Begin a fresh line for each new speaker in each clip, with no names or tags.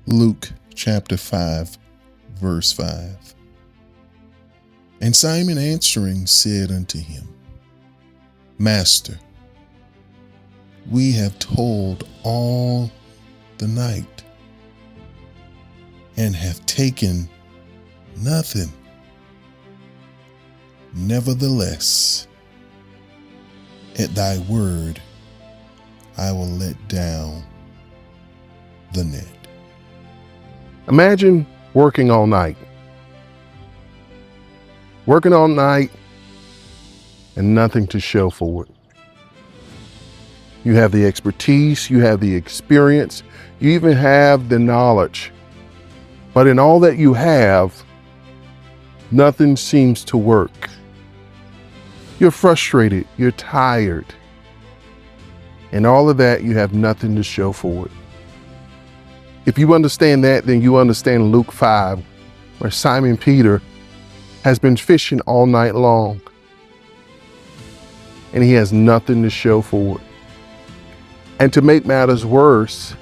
Luke chapter 5, verse 5. And Simon answering said unto him, Master, we have toiled all the night and have taken nothing. Nevertheless, at thy word, I will let down the net.
Imagine working all night. Working all night and nothing to show for it. You have the expertise, you have the experience, you even have the knowledge. But in all that you have, nothing seems to work. You're frustrated, you're tired. And all of that, you have nothing to show for it. If you understand that, then you understand Luke 5, where Simon Peter has been fishing all night long. And he has nothing to show for it. And to make matters worse,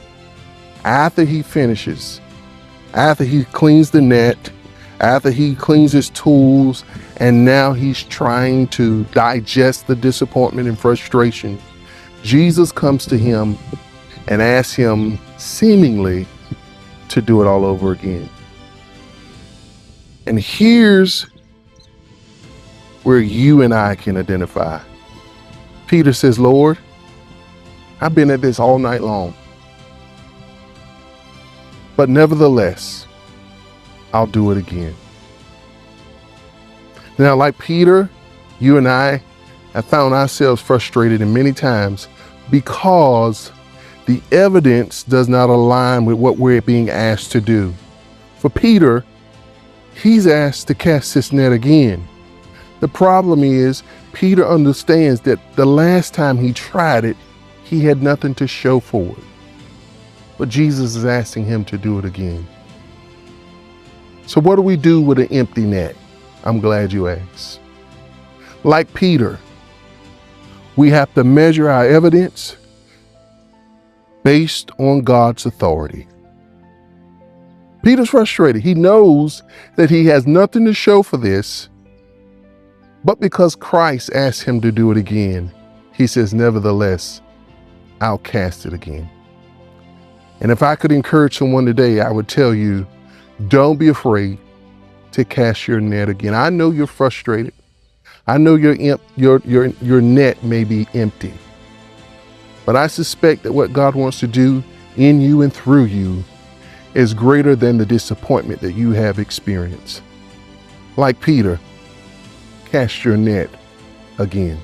after he finishes, after he cleans the net, after he cleans his tools, and now he's trying to digest the disappointment and frustration, Jesus comes to him and asks him seemingly to do it all over again. And here's where you and I can identify. Peter says, Lord, I've been at this all night long, but nevertheless, I'll do it again. Now, like Peter, you and I have found ourselves frustrated in many times because the evidence does not align with what we're being asked to do. For Peter, he's asked to cast this net again. The problem is, Peter understands that the last time he tried it, he had nothing to show for it. But Jesus is asking him to do it again. So what do we do with an empty net? I'm glad you asked. Like Peter, we have to measure our evidence based on God's authority. Peter's frustrated. He knows that he has nothing to show for this, but because Christ asked him to do it again, he says, nevertheless, I'll cast it again. And if I could encourage someone today, I would tell you, don't be afraid to cast your net again. I know you're frustrated. I know your net may be empty. But I suspect that what God wants to do in you and through you is greater than the disappointment that you have experienced. Like Peter, cast your net again.